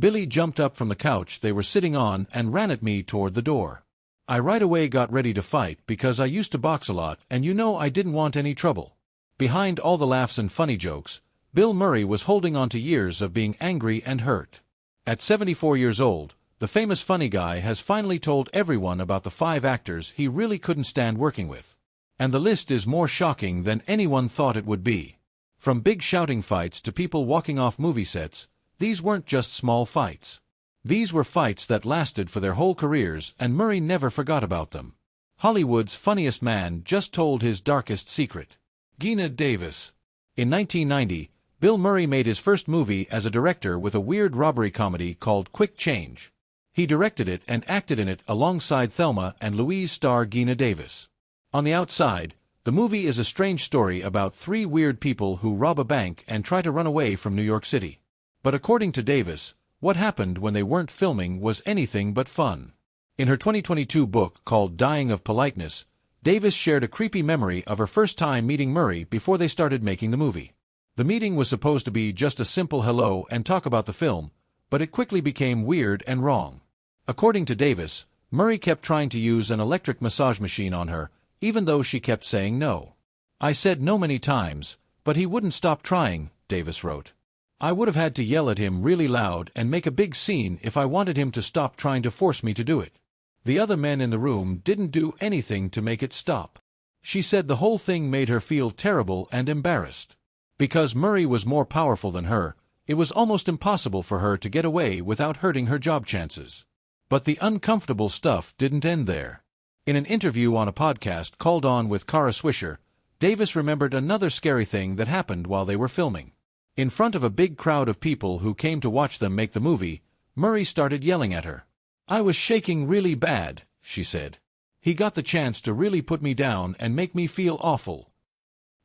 Billy jumped up from the couch they were sitting on and ran at me toward the door. I right away got ready to fight because I used to box a lot and I didn't want any trouble. Behind all the laughs and funny jokes, Bill Murray was holding on to years of being angry and hurt. At 74 years old, the famous funny guy has finally told everyone about the 5 actors he really couldn't stand working with. And the list is more shocking than anyone thought it would be. From big shouting fights to people walking off movie sets, these weren't just small fights. These were fights that lasted for their whole careers, and Murray never forgot about them. Hollywood's funniest man just told his darkest secret. Geena Davis. In 1990, Bill Murray made his first movie as a director with a weird robbery comedy called Quick Change. He directed it and acted in it alongside Thelma and Louise star Geena Davis. On the outside, the movie is a strange story about 3 weird people who rob a bank and try to run away from New York City. But according to Davis, what happened when they weren't filming was anything but fun. In her 2022 book called Dying of Politeness, Davis shared a creepy memory of her first time meeting Murray before they started making the movie. The meeting was supposed to be just a simple hello and talk about the film, but it quickly became weird and wrong. According to Davis, Murray kept trying to use an electric massage machine on her, even though she kept saying no. I said no many times, but he wouldn't stop trying, Davis wrote. I would have had to yell at him really loud and make a big scene if I wanted him to stop trying to force me to do it. The other men in the room didn't do anything to make it stop. She said the whole thing made her feel terrible and embarrassed. Because Murray was more powerful than her, it was almost impossible for her to get away without hurting her job chances. But the uncomfortable stuff didn't end there. In an interview on a podcast called On with Kara Swisher, Davis remembered another scary thing that happened while they were filming. In front of a big crowd of people who came to watch them make the movie, Murray started yelling at her. I was shaking really bad, she said. He got the chance to really put me down and make me feel awful.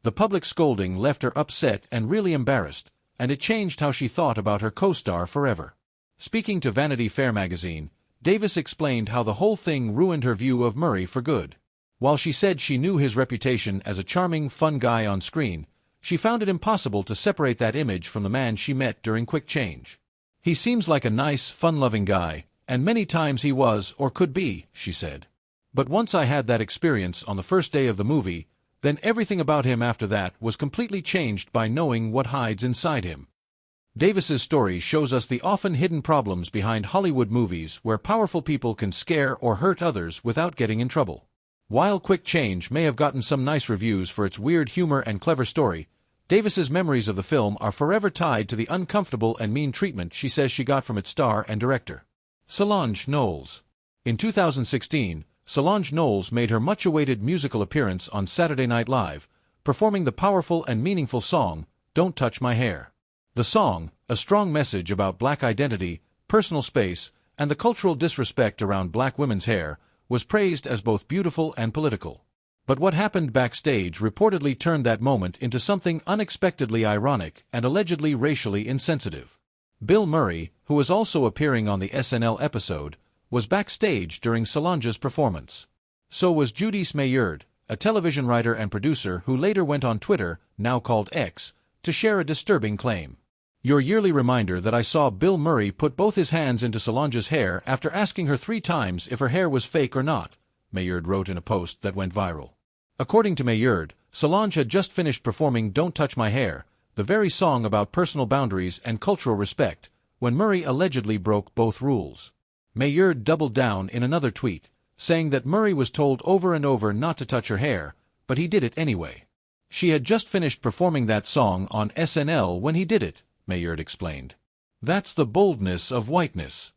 The public scolding left her upset and really embarrassed, and it changed how she thought about her co-star forever. Speaking to Vanity Fair magazine, Davis explained how the whole thing ruined her view of Murray for good. While she said she knew his reputation as a charming, fun guy on screen, she found it impossible to separate that image from the man she met during Quick Change. He seems like a nice, fun-loving guy, and many times he was or could be, she said. But once I had that experience on the first day of the movie, then everything about him after that was completely changed by knowing what hides inside him. Davis's story shows us the often hidden problems behind Hollywood movies where powerful people can scare or hurt others without getting in trouble. While Quick Change may have gotten some nice reviews for its weird humor and clever story, Davis's memories of the film are forever tied to the uncomfortable and mean treatment she says she got from its star and director. Solange Knowles. In 2016, Solange Knowles made her much-awaited musical appearance on Saturday Night Live, performing the powerful and meaningful song, Don't Touch My Hair. The song, a strong message about black identity, personal space, and the cultural disrespect around black women's hair, was praised as both beautiful and political. But what happened backstage reportedly turned that moment into something unexpectedly ironic and allegedly racially insensitive. Bill Murray, who was also appearing on the SNL episode, was backstage during Solange's performance. So was Judice Maillard, a television writer and producer who later went on Twitter, now called X, to share a disturbing claim. Your yearly reminder that I saw Bill Murray put both his hands into Solange's hair after asking her 3 times if her hair was fake or not, Maillard wrote in a post that went viral. According to Maillard, Solange had just finished performing Don't Touch My Hair, the very song about personal boundaries and cultural respect, when Murray allegedly broke both rules. Maillard doubled down in another tweet, saying that Murray was told over and over not to touch her hair, but he did it anyway. She had just finished performing that song on SNL when he did it, Maillard explained. That's the boldness of whiteness.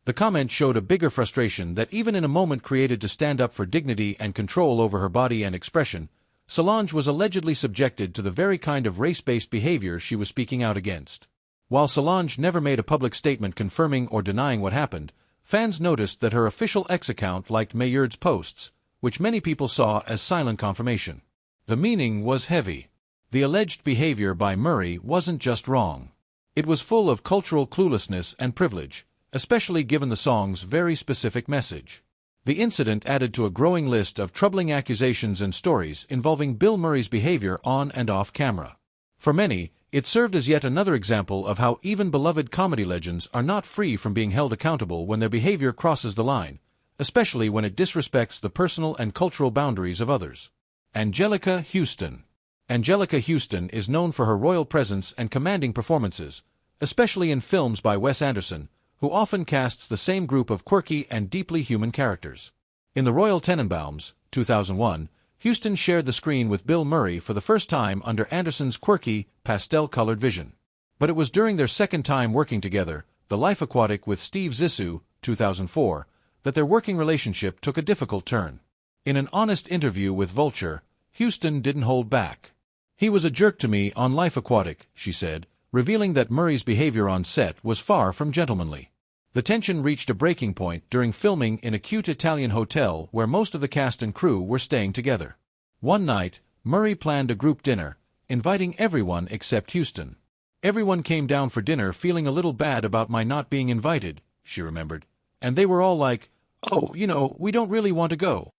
The comment showed a bigger frustration that even in a moment created to stand up for dignity and control over her body and expression, Solange was allegedly subjected to the very kind of race-based behavior she was speaking out against. While Solange never made a public statement confirming or denying what happened, fans noticed that her official X account liked Maillard's posts, which many people saw as silent confirmation. The meaning was heavy. The alleged behavior by Murray wasn't just wrong. It was full of cultural cluelessness and privilege, especially given the song's very specific message. The incident added to a growing list of troubling accusations and stories involving Bill Murray's behavior on and off camera. For many, It served as yet another example of how even beloved comedy legends are not free from being held accountable when their behavior crosses the line, especially when it disrespects the personal and cultural boundaries of others. Anjelica Huston. Anjelica Huston is known for her royal presence and commanding performances, especially in films by Wes Anderson, who often casts the same group of quirky and deeply human characters. In The Royal Tenenbaums, 2001, Huston shared the screen with Bill Murray for the first time under Anderson's quirky, pastel-colored vision. But it was during their second time working together, The Life Aquatic with Steve Zissou, 2004, that their working relationship took a difficult turn. In an honest interview with Vulture, Huston didn't hold back. "He was a jerk to me on Life Aquatic," she said, revealing that Murray's behavior on set was far from gentlemanly. The tension reached a breaking point during filming in a cute Italian hotel where most of the cast and crew were staying together. One night, Murray planned a group dinner, inviting everyone except Huston. "Everyone came down for dinner feeling a little bad about my not being invited," she remembered, "and they were all like, 'Oh, we don't really want to go.'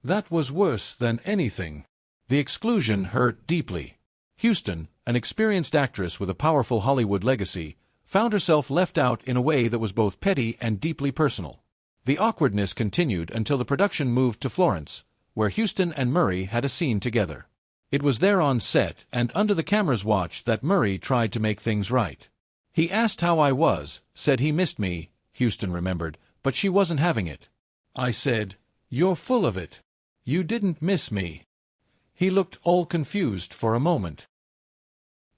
That was worse than anything." The exclusion hurt deeply. Huston, an experienced actress with a powerful Hollywood legacy, found herself left out in a way that was both petty and deeply personal. The awkwardness continued until the production moved to Florence, where Huston and Murray had a scene together. It was there on set and under the camera's watch that Murray tried to make things right. "He asked how I was, said he missed me," Huston remembered, "but she wasn't having it. I said, 'You're full of it. You didn't miss me.' He looked all confused for a moment."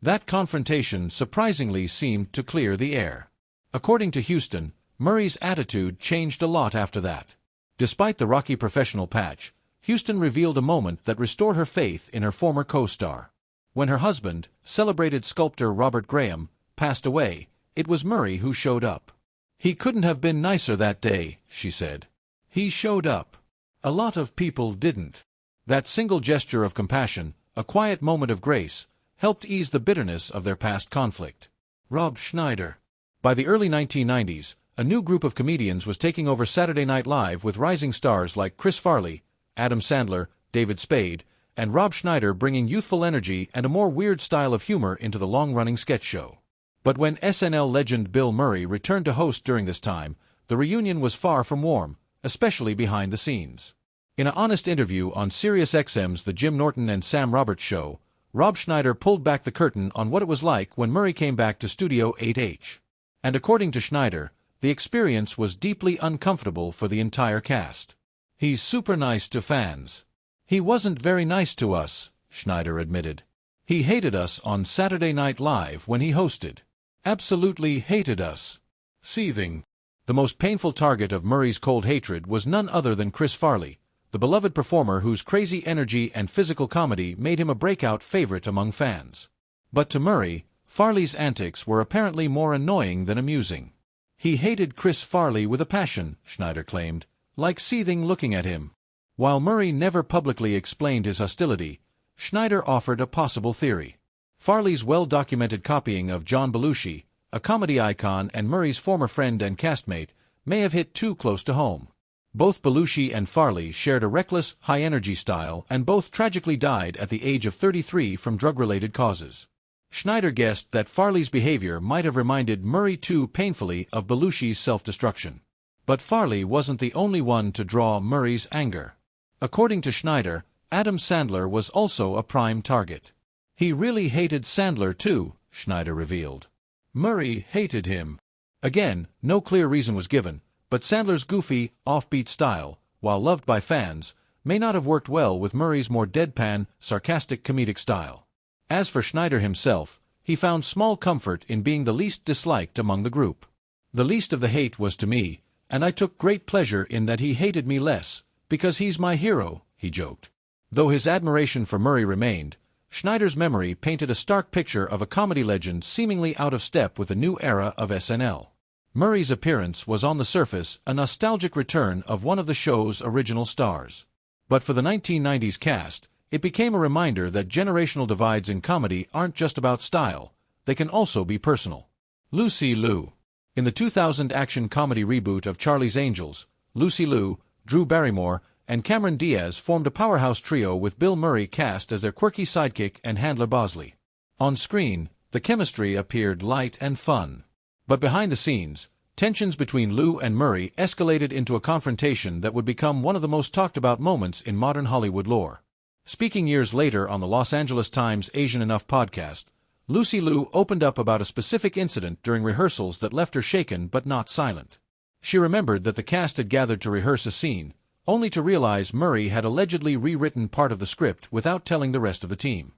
That confrontation surprisingly seemed to clear the air. According to Huston, Murray's attitude changed a lot after that. Despite the rocky professional patch, Huston revealed a moment that restored her faith in her former co-star. When her husband, celebrated sculptor Robert Graham, passed away, it was Murray who showed up. "He couldn't have been nicer that day," she said. "He showed up. A lot of people didn't." That single gesture of compassion, a quiet moment of grace, helped ease the bitterness of their past conflict. Rob Schneider. By the early 1990s, a new group of comedians was taking over Saturday Night Live with rising stars like Chris Farley, Adam Sandler, David Spade, and Rob Schneider bringing youthful energy and a more weird style of humor into the long-running sketch show. But when SNL legend Bill Murray returned to host during this time, the reunion was far from warm, especially behind the scenes. In an honest interview on SiriusXM's The Jim Norton and Sam Roberts Show, Rob Schneider pulled back the curtain on what it was like when Murray came back to Studio 8H. And according to Schneider, the experience was deeply uncomfortable for the entire cast. "He's super nice to fans. He wasn't very nice to us," Schneider admitted. "He hated us on Saturday Night Live when he hosted. Absolutely hated us." Seething. The most painful target of Murray's cold hatred was none other than Chris Farley, the beloved performer whose crazy energy and physical comedy made him a breakout favorite among fans. But to Murray, Farley's antics were apparently more annoying than amusing. "He hated Chris Farley with a passion," Schneider claimed, "like seething looking at him." While Murray never publicly explained his hostility, Schneider offered a possible theory. Farley's well-documented copying of John Belushi, a comedy icon and Murray's former friend and castmate, may have hit too close to home. Both Belushi and Farley shared a reckless, high-energy style and both tragically died at the age of 33 from drug-related causes. Schneider guessed that Farley's behavior might have reminded Murray too painfully of Belushi's self-destruction. But Farley wasn't the only one to draw Murray's anger. According to Schneider, Adam Sandler was also a prime target. "He really hated Sandler too," Schneider revealed. "Murray hated him." Again, no clear reason was given, but Sandler's goofy, offbeat style, while loved by fans, may not have worked well with Murray's more deadpan, sarcastic comedic style. As for Schneider himself, he found small comfort in being the least disliked among the group. "The least of the hate was to me, and I took great pleasure in that he hated me less, because he's my hero," he joked. Though his admiration for Murray remained, Schneider's memory painted a stark picture of a comedy legend seemingly out of step with the new era of SNL. Murray's appearance was on the surface a nostalgic return of one of the show's original stars. But for the 1990s cast, it became a reminder that generational divides in comedy aren't just about style, they can also be personal. Lucy Liu. In the 2000 action comedy reboot of Charlie's Angels, Lucy Liu, Drew Barrymore, and Cameron Diaz formed a powerhouse trio with Bill Murray cast as their quirky sidekick and handler Bosley. On screen, The chemistry appeared light and fun. But behind the scenes, tensions between Lou and Murray escalated into a confrontation that would become one of the most talked-about moments in modern Hollywood lore. Speaking years later on the Los Angeles Times Asian Enough podcast, Lucy Liu opened up about a specific incident during rehearsals that left her shaken but not silent. She remembered that the cast had gathered to rehearse a scene, only to realize Murray had allegedly rewritten part of the script without telling the rest of the team.